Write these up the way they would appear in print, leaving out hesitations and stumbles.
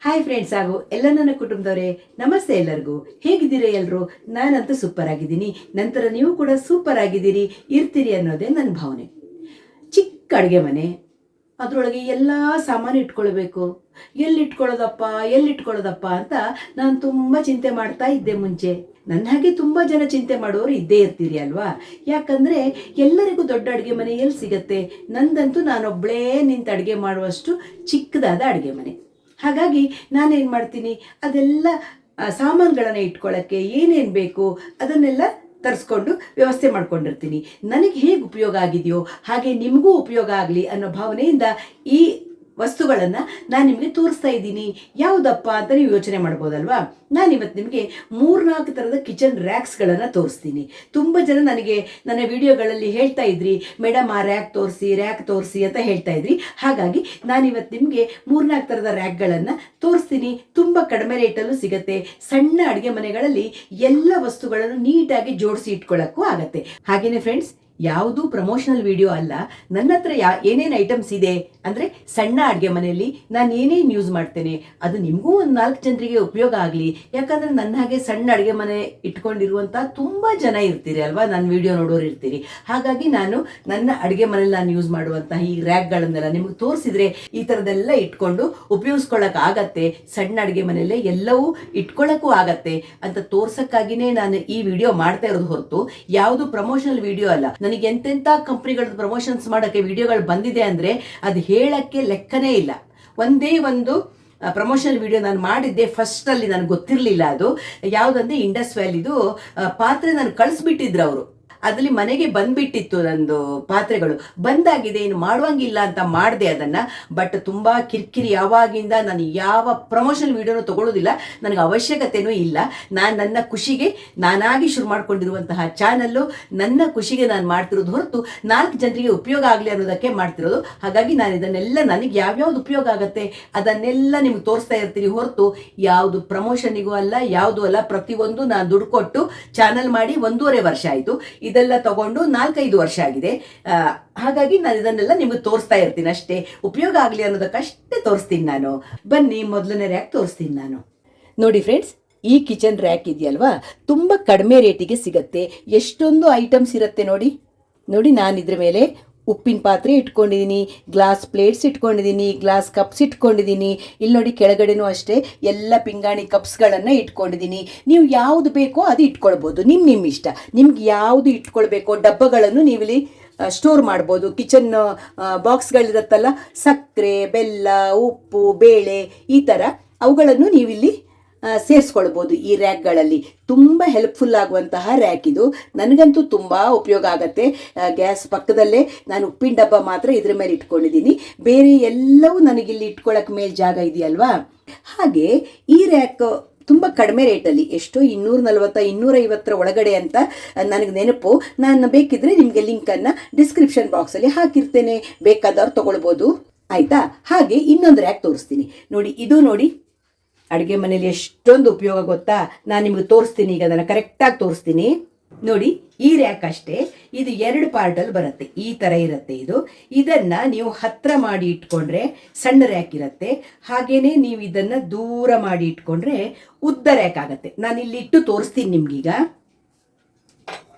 Hi friends ಹಾಗೂ ಎಲ್ಲ ನನ್ನ ಕುಟುಂಬದವರೇ, ನಮಸ್ತೆ ಎಲ್ಲರಿಗೂ. ಹೇಗಿದ್ದೀರಾ ಎಲ್ಲರೂ? ನಾನಂತೂ ಸೂಪರ್ ಆಗಿದ್ದೀನಿ. ನಂತರ ನೀವು ಕೂಡ ಸೂಪರ್ ಆಗಿದ್ದೀರಿ, ಇರ್ತೀರಿ ಅನ್ನೋದೇ ನನ್ನ ಭಾವನೆ. ಚಿಕ್ಕ ಅಡುಗೆ ಮನೆ, ಅದರೊಳಗೆ ಎಲ್ಲ ಸಾಮಾನು ಇಟ್ಕೊಳ್ಬೇಕು. ಎಲ್ಲಿಟ್ಕೊಳ್ಳೋದಪ್ಪ ಅಂತ ನಾನು ತುಂಬ ಚಿಂತೆ ಮಾಡ್ತಾ ಇದ್ದೆ ಮುಂಚೆ. ನನ್ನ ಹಾಗೆ ತುಂಬ ಜನ ಚಿಂತೆ ಮಾಡೋರು ಇದ್ದೇ ಇರ್ತೀರಿ ಅಲ್ವಾ? ಯಾಕಂದರೆ ಎಲ್ಲರಿಗೂ ದೊಡ್ಡ ಅಡುಗೆ ಮನೆ ಎಲ್ಲಿ ಸಿಗತ್ತೆ? ನಂದಂತೂ ನಾನೊಬ್ಬಳೇ ನಿಂತು ಅಡುಗೆ ಮಾಡುವಷ್ಟು ಚಿಕ್ಕದಾದ ಅಡುಗೆ ಮನೆ. ಹಾಗಾಗಿ ನಾನೇನು ಮಾಡ್ತೀನಿ, ಅದೆಲ್ಲ ಸಾಮಾನುಗಳನ್ನು ಇಟ್ಕೊಳ್ಳೋಕ್ಕೆ ಏನೇನು ಬೇಕು ಅದನ್ನೆಲ್ಲ ತರಿಸ್ಕೊಂಡು ವ್ಯವಸ್ಥೆ ಮಾಡ್ಕೊಂಡಿರ್ತೀನಿ. ನನಗೆ ಹೇಗೆ ಉಪಯೋಗ ಆಗಿದೆಯೋ ಹಾಗೆ ನಿಮಗೂ ಉಪಯೋಗ ಆಗಲಿ ಅನ್ನೋ ಭಾವನೆಯಿಂದ ಈ ವಸ್ತುಗಳನ್ನು ನಾನು ನಿಮಗೆ ತೋರಿಸ್ತಾ ಇದ್ದೀನಿ. ಯಾವುದಪ್ಪ ಅಂತ ನೀವು ಯೋಚನೆ ಮಾಡ್ಬೋದಲ್ವಾ? ನಾನಿವತ್ತು ನಿಮಗೆ 3-4 ಥರದ ಕಿಚನ್ ರ್ಯಾಕ್ಸ್ಗಳನ್ನು ತೋರಿಸ್ತೀನಿ. ತುಂಬ ಜನ ನನಗೆ ನನ್ನ ವಿಡಿಯೋಗಳಲ್ಲಿ ಹೇಳ್ತಾ ಇದ್ರಿ, ಮೇಡಮ್ ಆ ರ್ಯಾಕ್ ತೋರಿಸಿ ಅಂತ ಹೇಳ್ತಾ ಇದ್ರಿ. ಹಾಗಾಗಿ ನಾನಿವತ್ತು ನಿಮಗೆ 3-4 ಥರದ ರ್ಯಾಕ್ಗಳನ್ನು ತೋರಿಸ್ತೀನಿ. ತುಂಬ ಕಡಿಮೆ ರೇಟಲ್ಲೂ ಸಿಗುತ್ತೆ. ಸಣ್ಣ ಅಡುಗೆ ಮನೆಗಳಲ್ಲಿ ಎಲ್ಲ ವಸ್ತುಗಳನ್ನು ನೀಟಾಗಿ ಜೋಡಿಸಿ ಇಟ್ಕೊಳ್ಳೋಕ್ಕೂ ಆಗತ್ತೆ. ಹಾಗೆಯೇ ಫ್ರೆಂಡ್ಸ್, ಯಾವುದು ಪ್ರಮೋಷನಲ್ ವಿಡಿಯೋ ಅಲ್ಲ. ನನ್ನ ಹತ್ರ ಏನೇನು ಐಟಮ್ಸ್ ಇದೆ ಅಂದರೆ, ಸಣ್ಣ ಅಡುಗೆ ಮನೆಯಲ್ಲಿ ನಾನು ಏನೇನು ಯೂಸ್ ಮಾಡ್ತೇನೆ ಅದು ನಿಮಗೂ ಒಂದು 4 ಜನರಿಗೆ ಉಪಯೋಗ ಆಗಲಿ. ಯಾಕಂದರೆ ನನ್ನ ಹಾಗೆ ಸಣ್ಣ ಅಡುಗೆ ಮನೆ ಇಟ್ಕೊಂಡಿರುವಂಥ ತುಂಬ ಜನ ಇರ್ತೀರಿ ಅಲ್ವಾ, ನನ್ನ ವಿಡಿಯೋ ನೋಡೋರು ಇರ್ತೀರಿ. ಹಾಗಾಗಿ ನಾನು ನನ್ನ ಅಡುಗೆ ಮನೇಲಿ ನಾನು ಯೂಸ್ ಮಾಡುವಂತಹ ಈ ರ್ಯಾಕ್ಗಳನ್ನೆಲ್ಲ ನಿಮಗೆ ತೋರಿಸಿದ್ರೆ ಈ ಥರದ್ದೆಲ್ಲ ಇಟ್ಕೊಂಡು ಉಪಯೋಗಿಸ್ಕೊಳ್ಳೋಕೆ ಆಗತ್ತೆ. ಸಣ್ಣ ಅಡುಗೆ ಮನೆಯಲ್ಲೇ ಎಲ್ಲವೂ ಇಟ್ಕೊಳ್ಳೋಕ್ಕೂ ಆಗತ್ತೆ ಅಂತ ತೋರ್ಸೋಕ್ಕಾಗಿಯೇ ನಾನು ಈ ವಿಡಿಯೋ ಮಾಡ್ತಾ ಇರೋದು ಹೊರತು ಯಾವುದು ಪ್ರಮೋಷನಲ್ ವಿಡಿಯೋ ಅಲ್ಲ. ನನಗೆ ಎಂತೆಂಥ ಕಂಪ್ನಿಗಳದ್ದು ಪ್ರಮೋಷನ್ಸ್ ಮಾಡೋಕ್ಕೆ ವಿಡಿಯೋಗಳು ಬಂದಿದೆ ಅಂದರೆ ಅದು ಹೇಳೋಕ್ಕೆ ಲೆಕ್ಕನೇ ಇಲ್ಲ. ಒಂದೇ ಒಂದು ಪ್ರಮೋಷನಲ್ ವಿಡಿಯೋ ನಾನು ಮಾಡಿದ್ದೆ, ಫಸ್ಟಲ್ಲಿ ನನಗೆ ಗೊತ್ತಿರಲಿಲ್ಲ. ಅದು ಯಾವುದಂದರೆ ಇಂಡಸ್ ವ್ಯಾಲಿದು ಪಾತ್ರೆ ನಾನು ಕಳಿಸ್ಬಿಟ್ಟಿದ್ರು ಅವರು. ಅದರಲ್ಲಿ ಮನೆಗೆ ಬಂದ್ಬಿಟ್ಟಿತ್ತು ನಂದು ಪಾತ್ರೆಗಳು. ಬಂದಾಗಿದೆ, ಇನ್ನು ಮಾಡುವಂಗಿಲ್ಲ ಅಂತ ಮಾಡಿದೆ ಅದನ್ನು. ಬಟ್ ತುಂಬ ಕಿರಿಕಿರಿ. ಯಾವಾಗಿಂದ ನಾನು ಯಾವ ಪ್ರಮೋಷನಲ್ ವಿಡಿಯೋನೂ ತೊಗೊಳ್ಳೋದಿಲ್ಲ, ನನಗೆ ಅವಶ್ಯಕತೆಯೂ ಇಲ್ಲ. ನಾನು ನನ್ನ ಖುಷಿಗೆ ನಾನಾಗಿ ಶುರು ಮಾಡ್ಕೊಂಡಿರುವಂತಹ ಚಾನಲ್ಲು, ನನ್ನ ಖುಷಿಗೆ ನಾನು ಮಾಡ್ತಿರೋದು ಹೊರತು 4 ಜನರಿಗೆ ಉಪಯೋಗ ಆಗಲಿ ಅನ್ನೋದಕ್ಕೆ ಮಾಡ್ತಿರೋದು. ಹಾಗಾಗಿ ನಾನು ಇದನ್ನೆಲ್ಲ ನನಗೆ ಯಾವ್ಯಾವ್ದು ಉಪಯೋಗ ಆಗುತ್ತೆ ಅದನ್ನೆಲ್ಲ ನಿಮ್ಗೆ ತೋರಿಸ್ತಾ ಇರ್ತೀನಿ ಹೊರತು ಯಾವುದು ಪ್ರಮೋಷನಿಗೂ ಅಲ್ಲ, ಯಾವುದೂ ಅಲ್ಲ. ಪ್ರತಿಯೊಂದು ನಾನು ದುಡ್ಡು ಕೊಟ್ಟು ಚಾನಲ್ ಮಾಡಿ 1.5 ವರ್ಷ ಆಯಿತು. ಇದೆಲ್ಲ ತಗೊಂಡು 4-5 ವರ್ಷ ಆಗಿದೆ. ಹಾಗಾಗಿ ನಾನು ಇದನ್ನೆಲ್ಲ ನಿಮಗೆ ತೋರಿಸ್ತಾ ಇರ್ತೀನಿ ಅಷ್ಟೇ. ಉಪಯೋಗ ಆಗಲಿ ಅನ್ನೋದಕ್ಕಷ್ಟೇ ತೋರಿಸ್ತೀನಿ ನಾನು. ಬನ್ನಿ, ಮೊದಲನೇ ರ್ಯಾಕ್ ತೋರಿಸ್ತೀನಿ ನಾನು. ನೋಡಿ ಫ್ರೆಂಡ್ಸ್, ಈ ಕಿಚನ್ ರ್ಯಾಕ್ ಇದೆಯಲ್ವಾ, ತುಂಬ ಕಡಿಮೆ ರೇಟಿಗೆ ಸಿಗತ್ತೆ. ಎಷ್ಟೊಂದು ಐಟಮ್ಸ್ ಇರುತ್ತೆ ನೋಡಿ. ನಾನು ಇದ್ರ ಮೇಲೆ ಉಪ್ಪಿನ ಪಾತ್ರೆ ಇಟ್ಕೊಂಡಿದ್ದೀನಿ, ಗ್ಲಾಸ್ ಪ್ಲೇಟ್ಸ್ ಇಟ್ಕೊಂಡಿದ್ದೀನಿ, ಗ್ಲಾಸ್ ಕಪ್ಸ್ ಇಟ್ಕೊಂಡಿದ್ದೀನಿ. ಇಲ್ಲಿ ನೋಡಿ, ಕೆಳಗಡೆನೂ ಅಷ್ಟೇ ಎಲ್ಲ ಪಿಂಗಾಣಿ ಕಪ್ಸ್ಗಳನ್ನು ಇಟ್ಕೊಂಡಿದ್ದೀನಿ. ನೀವು ಯಾವುದು ಬೇಕೋ ಅದು ಇಟ್ಕೊಳ್ಬೋದು, ನಿಮ್ಮ ಇಷ್ಟ. ನಿಮ್ಗೆ ಯಾವುದು ಇಟ್ಕೊಳ್ಬೇಕೋ ಡಬ್ಬಗಳನ್ನು ನೀವಿಲ್ಲಿ ಸ್ಟೋರ್ ಮಾಡ್ಬೋದು. ಕಿಚನ್ ಬಾಕ್ಸ್ಗಳಿರುತ್ತಲ್ಲ, ಸಕ್ಕರೆ, ಬೆಲ್ಲ, ಉಪ್ಪು, ಬೇಳೆ, ಈ ಥರ ಅವುಗಳನ್ನು ನೀವಿಲ್ಲಿ ಸೇರಿಸ್ಕೊಳ್ಬೋದು ಈ ರ್ಯಾಕ್ಗಳಲ್ಲಿ. ತುಂಬ ಹೆಲ್ಪ್ಫುಲ್ ಆಗುವಂತಹ ರ್ಯಾಕ್ ಇದು. ನನಗಂತೂ ತುಂಬ ಉಪಯೋಗ ಆಗುತ್ತೆ. ಗ್ಯಾಸ್ ಪಕ್ಕದಲ್ಲೇ ನಾನು ಉಪ್ಪಿನ ಡಬ್ಬ ಮಾತ್ರ ಇದ್ರ ಮೇಲೆ ಇಟ್ಕೊಂಡಿದ್ದೀನಿ. ಬೇರೆ ಎಲ್ಲವೂ ನನಗಿಲ್ಲಿ ಇಟ್ಕೊಳ್ಳೋಕೆ ಮೇಲೆ ಜಾಗ ಇದೆಯಲ್ವಾ. ಹಾಗೆ ಈ ರ್ಯಾಕ್ ತುಂಬ ಕಡಿಮೆ ರೇಟಲ್ಲಿ, ಎಷ್ಟೋ 240-250 ಒಳಗಡೆ ಅಂತ ನನಗೆ ನೆನಪು. ನಾನು ಬೇಕಿದ್ರೆ ನಿಮಗೆ ಲಿಂಕನ್ನು ಡಿಸ್ಕ್ರಿಪ್ಷನ್ ಬಾಕ್ಸಲ್ಲಿ ಹಾಕಿರ್ತೇನೆ, ಬೇಕಾದವ್ರು ತೊಗೊಳ್ಬೋದು. ಆಯಿತಾ? ಹಾಗೆ ಇನ್ನೊಂದು ರ್ಯಾಕ್ ತೋರಿಸ್ತೀನಿ ನೋಡಿ. ಇದು ನೋಡಿ, ಅಡುಗೆ ಮನೇಲಿ ಎಷ್ಟೊಂದು ಉಪಯೋಗ ಗೊತ್ತಾ. ನಾನು ನಿಮಗೆ ತೋರಿಸ್ತೀನಿ, ಈಗ ಅದನ್ನು ಕರೆಕ್ಟಾಗಿ ತೋರಿಸ್ತೀನಿ ನೋಡಿ. ಈ ರ್ಯಾಕ್ ಅಷ್ಟೇ, ಇದು 2 ಪಾರ್ಟಲ್ಲಿ ಬರುತ್ತೆ. ಈ ಥರ ಇರುತ್ತೆ ಇದು. ಇದನ್ನು ನೀವು ಹತ್ತಿರ ಮಾಡಿ ಇಟ್ಕೊಂಡ್ರೆ ಸಣ್ಣ ರ್ಯಾಕ್ ಇರುತ್ತೆ. ಹಾಗೇನೆ ನೀವು ಇದನ್ನು ದೂರ ಮಾಡಿ ಇಟ್ಕೊಂಡ್ರೆ ಉದ್ದ ರ್ಯಾಕ್ ಆಗುತ್ತೆ. ನಾನು ಇಲ್ಲಿ ಇಟ್ಟು ತೋರಿಸ್ತೀನಿ ನಿಮ್ಗೀಗ.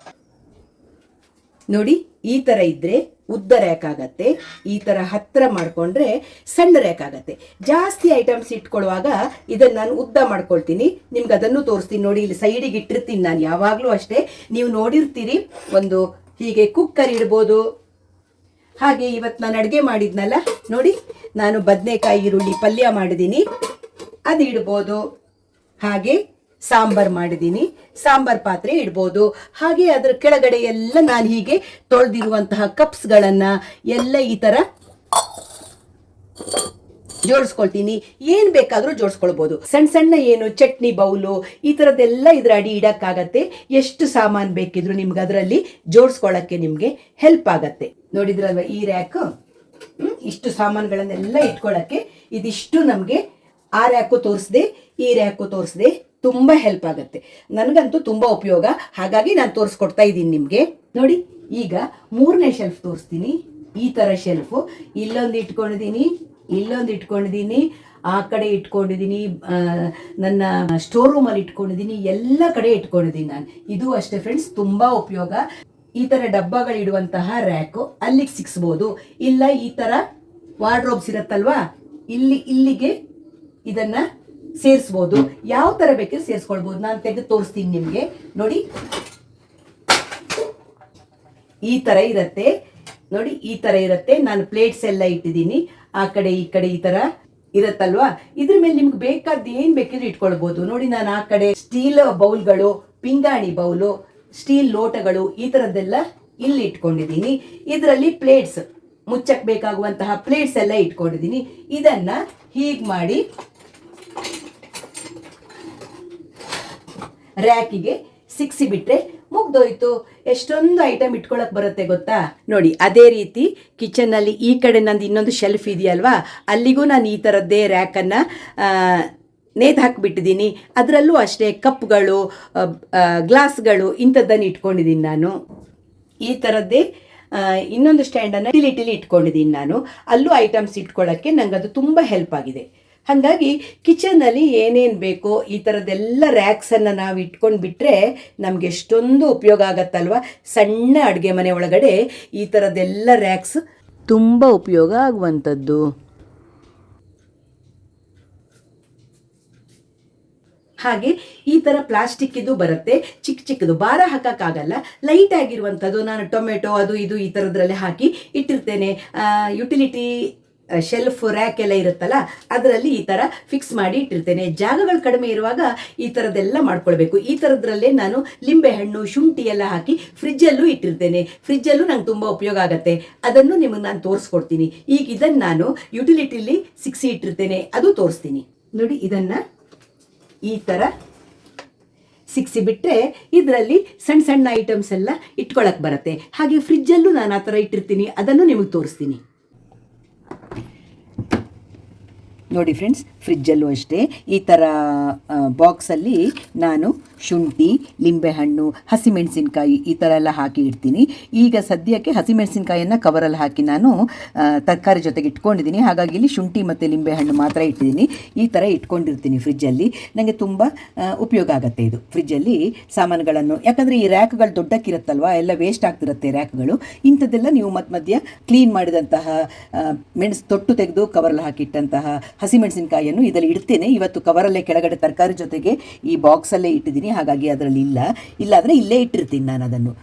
ನೋಡಿ, ಈ ಥರ ಇದ್ದರೆ ಉದ್ದ ರ್ಯಾಕ್ ಆಗತ್ತೆ. ಈ ಥರ ಹತ್ತಿರ ಮಾಡಿಕೊಂಡ್ರೆ ಸಣ್ಣ ರ್ಯಾಕ್ ಆಗತ್ತೆ. ಜಾಸ್ತಿ ಐಟಮ್ಸ್ ಇಟ್ಕೊಳ್ಳುವಾಗ ಇದನ್ನು ನಾನು ಉದ್ದ ಮಾಡ್ಕೊಳ್ತೀನಿ, ನಿಮ್ಗೆ ಅದನ್ನು ತೋರಿಸ್ತೀನಿ ನೋಡಿ. ಇಲ್ಲಿ ಸೈಡಿಗೆ ಇಟ್ಟಿರ್ತೀನಿ ನಾನು ಯಾವಾಗಲೂ ಅಷ್ಟೇ. ನೀವು ನೋಡಿರ್ತೀರಿ, ಒಂದು ಹೀಗೆ ಕುಕ್ಕರ್ ಇಡ್ಬೋದು. ಹಾಗೆ ಇವತ್ತು ನಾನು ಅಡುಗೆ ಮಾಡಿದ್ನಲ್ಲ ನೋಡಿ, ನಾನು ಬದನೆಕಾಯಿ ಈರುಳ್ಳಿ ಪಲ್ಯ ಮಾಡಿದ್ದೀನಿ, ಅದು ಇಡ್ಬೋದು. ಹಾಗೆ ಸಾಂಬಾರ್ ಮಾಡಿದ್ದೀನಿ, ಸಾಂಬಾರ್ ಪಾತ್ರೆ ಇಡ್ಬೋದು. ಹಾಗೆ ಅದರ ಕೆಳಗಡೆ ಎಲ್ಲ ನಾನು ಹೀಗೆ ತೊಳೆದಿರುವಂತಹ ಕಪ್ಸ್ಗಳನ್ನು ಎಲ್ಲ ಈ ಥರ ಜೋಡಿಸ್ಕೊಳ್ತೀನಿ. ಏನು ಬೇಕಾದರೂ ಜೋಡಿಸ್ಕೊಳ್ಬೋದು. ಸಣ್ಣ ಏನು ಚಟ್ನಿ ಬೌಲು ಈ ಥರದ್ದೆಲ್ಲ ಇದ್ರ ಅಡಿ ಇಡೋಕ್ಕಾಗತ್ತೆ. ಎಷ್ಟು ಸಾಮಾನು ಬೇಕಿದ್ರು ನಿಮ್ಗೆ ಅದರಲ್ಲಿ ಜೋಡಿಸ್ಕೊಳ್ಳೋಕ್ಕೆ ನಿಮಗೆ ಹೆಲ್ಪ್ ಆಗತ್ತೆ. ನೋಡಿದ್ರಲ್ವ ಈ ರ್ಯಾಕ್, ಇಷ್ಟು ಸಾಮಾನುಗಳನ್ನೆಲ್ಲ ಇಟ್ಕೊಳ್ಳೋಕ್ಕೆ ಇದಿಷ್ಟು ನಮಗೆ ಆ ರ್ಯಾಕು ತೋರಿಸ್ದೆ, ಈ ರ್ಯಾಕು ತೋರಿಸ್ದೆ. ತುಂಬ ಹೆಲ್ಪ್ ಆಗುತ್ತೆ. ನನಗಂತೂ ತುಂಬ ಉಪಯೋಗ. ಹಾಗಾಗಿ ನಾನು ತೋರಿಸ್ಕೊಡ್ತಾ ಇದ್ದೀನಿ ನಿಮಗೆ ನೋಡಿ. ಈಗ 3ನೇ ಶೆಲ್ಫ್ ತೋರಿಸ್ತೀನಿ. ಈ ಥರ ಶೆಲ್ಫು ಇಲ್ಲೊಂದು ಇಟ್ಕೊಂಡಿದ್ದೀನಿ, ಆ ಕಡೆ ಇಟ್ಕೊಂಡಿದ್ದೀನಿ, ನನ್ನ ಸ್ಟೋರ್ ರೂಮಲ್ಲಿ ಇಟ್ಕೊಂಡಿದ್ದೀನಿ, ಎಲ್ಲ ಕಡೆ ಇಟ್ಕೊಂಡಿದ್ದೀನಿ ನಾನು. ಇದು ಅಷ್ಟೇ ಫ್ರೆಂಡ್ಸ್, ತುಂಬ ಉಪಯೋಗ. ಈ ಥರ ಡಬ್ಬಗಳಿಡುವಂತಹ ರ್ಯಾಕು ಅಲ್ಲಿಗೆ ಸಿಕ್ಸ್ಬೋದು, ಇಲ್ಲ ಈ ಥರ ವಾರ್ಡ್ರೋಬ್ಸ್ ಇರುತ್ತಲ್ವಾ, ಇಲ್ಲಿಗೆ ಇದನ್ನು ಸೇರಿಸ್ಬೋದು. ಯಾವ ಥರ ಬೇಕಿದ್ರೆ ಸೇರಿಸ್ಕೊಳ್ಬೋದು. ನಾನು ತೆಗೆದು ತೋರಿಸ್ತೀನಿ ನಿಮಗೆ. ನೋಡಿ, ಈ ಥರ ಇರುತ್ತೆ ನೋಡಿ, ಈ ಥರ ಇರುತ್ತೆ. ನಾನು ಪ್ಲೇಟ್ಸ್ ಎಲ್ಲ ಇಟ್ಟಿದ್ದೀನಿ, ಆ ಕಡೆ ಈ ಕಡೆ ಈ ಥರ ಇರುತ್ತಲ್ವಾ. ಇದ್ರ ಮೇಲೆ ನಿಮ್ಗೆ ಬೇಕಾದ ಏನು ಬೇಕಿದ್ರೆ ಇಟ್ಕೊಳ್ಬೋದು. ನೋಡಿ, ನಾನು ಆ ಕಡೆ ಸ್ಟೀಲ್ ಬೌಲ್ಗಳು, ಪಿಂಗಾಣಿ ಬೌಲು, ಸ್ಟೀಲ್ ಲೋಟಗಳು, ಈ ಥರದ್ದೆಲ್ಲ ಇಲ್ಲಿ ಇಟ್ಕೊಂಡಿದ್ದೀನಿ. ಇದರಲ್ಲಿ ಪ್ಲೇಟ್ಸ್, ಮುಚ್ಚಕ್ಕೆ ಬೇಕಾಗುವಂತಹ ಪ್ಲೇಟ್ಸ್ ಎಲ್ಲ ಇಟ್ಕೊಂಡಿದ್ದೀನಿ. ಇದನ್ನ ಹೀಗೆ ಮಾಡಿ ರ್ಯಾಕಿಗೆ ಸಿಕ್ಸಿಬಿಟ್ರೆ ಮುಗ್ದೋಯ್ತು. ಎಷ್ಟೊಂದು ಐಟಮ್ ಇಟ್ಕೊಳಕ್ ಬರುತ್ತೆ ಗೊತ್ತಾ. ನೋಡಿ, ಅದೇ ರೀತಿ ಕಿಚನ್ನಲ್ಲಿ ಈ ಕಡೆ ನಂದು ಇನ್ನೊಂದು ಶೆಲ್ಫ್ ಇದೆಯಲ್ವಾ, ಅಲ್ಲಿಗೂ ನಾನು ಈ ಥರದ್ದೇ ರ್ಯಾಕನ್ನು ನೇತು ಹಾಕಿಬಿಟ್ಟಿದ್ದೀನಿ. ಅದರಲ್ಲೂ ಅಷ್ಟೇ ಕಪ್ಗಳು, ಗ್ಲಾಸ್ಗಳು ಇಂಥದ್ದನ್ನು ಇಟ್ಕೊಂಡಿದ್ದೀನಿ ನಾನು. ಈ ಥರದ್ದೇ ಇನ್ನೊಂದು ಸ್ಟ್ಯಾಂಡನ್ನು ಟಿಲಿ ಇಟ್ಕೊಂಡಿದ್ದೀನಿ ನಾನು. ಅಲ್ಲೂ ಐಟಮ್ಸ್ ಇಟ್ಕೊಳ್ಳೋಕ್ಕೆ ನಂಗೆ ಅದು ತುಂಬ ಹೆಲ್ಪ್ ಆಗಿದೆ. ಹಾಗಾಗಿ ಕಿಚನಲ್ಲಿ ಏನೇನು ಬೇಕೋ ಈ ಥರದ್ದೆಲ್ಲ ರ್ಯಾಕ್ಸನ್ನು ನಾವು ಇಟ್ಕೊಂಡು ಬಿಟ್ಟರೆ ನಮಗೆ ಎಷ್ಟೊಂದು ಉಪಯೋಗ ಆಗತ್ತಲ್ವ. ಸಣ್ಣ ಅಡುಗೆ ಮನೆ ಒಳಗಡೆ ಈ ಥರದ್ದೆಲ್ಲ ರ್ಯಾಕ್ಸ್ ತುಂಬ ಉಪಯೋಗ ಆಗುವಂಥದ್ದು. ಹಾಗೆ ಈ ಥರ ಪ್ಲಾಸ್ಟಿಕ್ಕಿದು ಬರುತ್ತೆ, ಚಿಕ್ಕದು, ಭಾರ ಹಾಕೋಕ್ಕಾಗಲ್ಲ, ಲೈಟ್ ಆಗಿರುವಂಥದ್ದು. ನಾನು ಟೊಮೆಟೊ ಅದು ಇದು ಈ ಥರದ್ರಲ್ಲೇ ಹಾಕಿ ಇಟ್ಟಿರ್ತೇನೆ. ಯುಟಿಲಿಟಿ ಶೆಲ್ಫ್ ರ್ಯಾಕ್ ಎಲ್ಲ ಇರುತ್ತಲ್ಲ, ಅದರಲ್ಲಿ ಈ ಥರ ಫಿಕ್ಸ್ ಮಾಡಿ ಇಟ್ಟಿರ್ತೇನೆ. ಜಾಗಗಳು ಕಡಿಮೆ ಇರುವಾಗ ಈ ಥರದ್ದೆಲ್ಲ ಮಾಡ್ಕೊಳ್ಬೇಕು. ಈ ಥರದ್ರಲ್ಲೇ ನಾನು ಲಿಂಬೆಹಣ್ಣು, ಶುಂಠಿ ಎಲ್ಲ ಹಾಕಿ ಫ್ರಿಜ್ಜಲ್ಲೂ ಇಟ್ಟಿರ್ತೇನೆ. ಫ್ರಿಜ್ಜಲ್ಲೂ ನಂಗೆ ತುಂಬ ಉಪಯೋಗ ಆಗುತ್ತೆ. ಅದನ್ನು ನಿಮಗೆ ನಾನು ತೋರಿಸ್ಕೊಡ್ತೀನಿ. ಈಗ ಇದನ್ನು ನಾನು ಯುಟಿಲಿಟಿಲಿ ಸಿಕ್ಸಿ ಇಟ್ಟಿರ್ತೇನೆ, ಅದು ತೋರಿಸ್ತೀನಿ. ನೋಡಿ, ಇದನ್ನು ಈ ಥರ ಸಿಕ್ಸಿ ಬಿಟ್ಟರೆ ಇದರಲ್ಲಿ ಸಣ್ಣ ಸಣ್ಣ ಐಟಮ್ಸ್ ಎಲ್ಲ ಇಟ್ಕೊಳಕ್ಕೆ ಬರುತ್ತೆ. ಹಾಗೆ ಫ್ರಿಜ್ಜಲ್ಲೂ ನಾನು ಆ ಥರ ಇಟ್ಟಿರ್ತೀನಿ, ಅದನ್ನು ನಿಮಗೆ ತೋರಿಸ್ತೀನಿ. ನೋಡಿ ಫ್ರೆಂಡ್ಸ್, ಫ್ರಿಜ್ಜಲ್ಲೂ ಅಷ್ಟೇ ಈ ಥರ ಬಾಕ್ಸಲ್ಲಿ ನಾನು ಶುಂಠಿ, ಲಿಂಬೆಹಣ್ಣು, ಹಸಿಮೆಣಸಿನ್ಕಾಯಿ ಈ ಥರ ಎಲ್ಲ ಹಾಕಿ ಇಡ್ತೀನಿ. ಈಗ ಸದ್ಯಕ್ಕೆ ಹಸಿಮೆಣಸಿನ್ಕಾಯಿಯನ್ನು ಕವರಲ್ಲಿ ಹಾಕಿ ನಾನು ತರಕಾರಿ ಜೊತೆಗೆ ಇಟ್ಕೊಂಡಿದ್ದೀನಿ. ಹಾಗಾಗಿ ಇಲ್ಲಿ ಶುಂಠಿ ಮತ್ತು ಲಿಂಬೆಹಣ್ಣು ಮಾತ್ರ ಇಟ್ಟಿದ್ದೀನಿ. ಈ ಥರ ಇಟ್ಕೊಂಡಿರ್ತೀನಿ ಫ್ರಿಜ್ಜಲ್ಲಿ. ನನಗೆ ತುಂಬ ಉಪಯೋಗ ಆಗುತ್ತೆ ಇದು ಫ್ರಿಜ್ಜಲ್ಲಿ ಸಾಮಾನುಗಳನ್ನು. ಯಾಕಂದರೆ ಈ ರ್ಯಾಕ್ಗಳು ದೊಡ್ಡಕ್ಕಿರುತ್ತಲ್ವ, ಎಲ್ಲ ವೇಸ್ಟ್ ಆಗ್ತಿರುತ್ತೆ ರ್ಯಾಕ್ಗಳು. ಇಂಥದ್ದೆಲ್ಲ ನೀವು ಮಧ್ಯ ಕ್ಲೀನ್ ಮಾಡಿದಂತಹ ತೊಟ್ಟು ತೆಗೆದು ಕವರಲ್ಲಿ ಹಾಕಿಟ್ಟಂತಹ ಹಸಿಮೆಣಸಿನಕಾಯಿಯನ್ನು ಇದರಲ್ಲಿ ಇಡ್ತೇನೆ. ಇವತ್ತು ಕವರಲ್ಲೇ ಕೆಳಗಡೆ ತರಕಾರಿ ಜೊತೆಗೆ ಈ ಬಾಕ್ಸಲ್ಲೇ ಇಟ್ಟಿದ್ದೀನಿ. ಹಾಗಾಗಿ ಅದರಲ್ಲಿ ಇಲ್ಲಾದರೆ ಇಲ್ಲೇ ಇಟ್ಟಿರ್ತೀನಿ ನಾನು ಅದನ್ನು.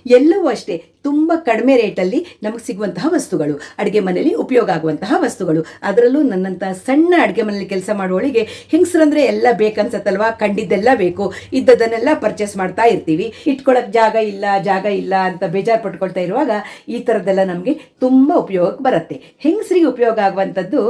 ಎಲ್ಲವೂ ಅಷ್ಟೇ ತುಂಬ ಕಡಿಮೆ ರೇಟಲ್ಲಿ ನಮಗೆ ಸಿಗುವಂತಹ ವಸ್ತುಗಳು, ಅಡುಗೆ ಮನೆಯಲ್ಲಿ ಉಪಯೋಗ ಆಗುವಂತಹ ವಸ್ತುಗಳು. ಅದರಲ್ಲೂ ನನ್ನಂಥ ಸಣ್ಣ ಅಡುಗೆ ಮನೆಯಲ್ಲಿ ಕೆಲಸ ಮಾಡುವವಳಿಗೆ ಹೆಂಗಸರಂದರೆ ಎಲ್ಲ ಬೇಕನ್ಸತ್ತಲ್ವ, ಕಂಡಿದ್ದೆಲ್ಲ ಬೇಕು. ಇದ್ದದನ್ನೆಲ್ಲ ಪರ್ಚೇಸ್ ಮಾಡ್ತಾ ಇರ್ತೀವಿ. ಇಟ್ಕೊಳ್ಳೋಕೆ ಜಾಗ ಇಲ್ಲ ಅಂತ ಬೇಜಾರು ಪಟ್ಕೊಳ್ತಾ ಇರುವಾಗ ಈ ಥರದ್ದೆಲ್ಲ ನಮಗೆ ತುಂಬ ಉಪಯೋಗಕ್ಕೆ ಬರುತ್ತೆ. ಹೆಂಗಸರಿಗೆ ಉಪಯೋಗ ಆಗುವಂಥದ್ದು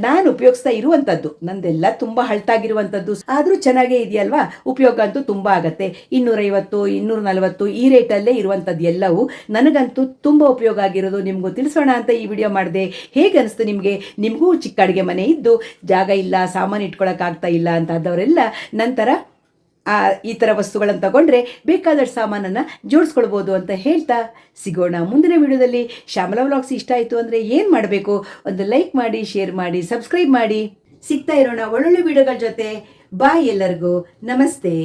ನಾನು ಉಪಯೋಗಿಸ್ತಾ ಇರುವಂಥದ್ದು. ನಂದೆಲ್ಲ ತುಂಬ ಹಳ್ತಾಗಿರುವಂಥದ್ದು, ಆದರೂ ಚೆನ್ನಾಗೇ ಇದೆಯಲ್ವಾ. ಉಪಯೋಗ ಅಂತೂ ತುಂಬ ಆಗುತ್ತೆ. 250, 240 ಈ ರೇಟಲ್ಲೇ ಇರುವಂಥದ್ದು ಎಲ್ಲವೂ ನನಗಂತೂ ತುಂಬ ಉಪಯೋಗ ಆಗಿರೋದು ನಿಮಗೂ ತಿಳಿಸೋಣ ಅಂತ ಈ ವಿಡಿಯೋ ಮಾಡಿದೆ. ಹೇಗೆ ಅನಿಸ್ತು ನಿಮಗೆ? ನಿಮಗೂ ಚಿಕ್ಕ ಅಡುಗೆ ಮನೆ ಇದ್ದು ಜಾಗ ಇಲ್ಲ, ಸಾಮಾನು ಇಟ್ಕೊಳ್ಳೋಕ್ಕಾಗ್ತಾ ಇಲ್ಲ ಅಂತಾದವರೆಲ್ಲ ನಂತರ ಈ ಥರ ವಸ್ತುಗಳನ್ನು ತಗೊಂಡ್ರೆ ಬೇಕಾದಷ್ಟು ಸಾಮಾನನ್ನು ಜೋಡಿಸ್ಕೊಳ್ಬೋದು ಅಂತ ಹೇಳ್ತಾ ಸಿಗೋಣ ಮುಂದಿನ ವಿಡಿಯೋದಲ್ಲಿ. ಶ್ಯಾಮಲಾ ವ್ಲಾಗ್ಸ್ ಇಷ್ಟ ಆಯಿತು ಅಂದರೆ ಏನು ಮಾಡಬೇಕು? ಒಂದು ಲೈಕ್ ಮಾಡಿ, ಶೇರ್ ಮಾಡಿ, ಸಬ್ಸ್ಕ್ರೈಬ್ ಮಾಡಿ. ಸಿಗ್ತಾ ಇರೋಣ ಒಳ್ಳೊಳ್ಳೆ ವಿಡಿಯೋಗಳ ಜೊತೆ. ಬಾಯ್, ಎಲ್ಲರಿಗೂ ನಮಸ್ತೆ.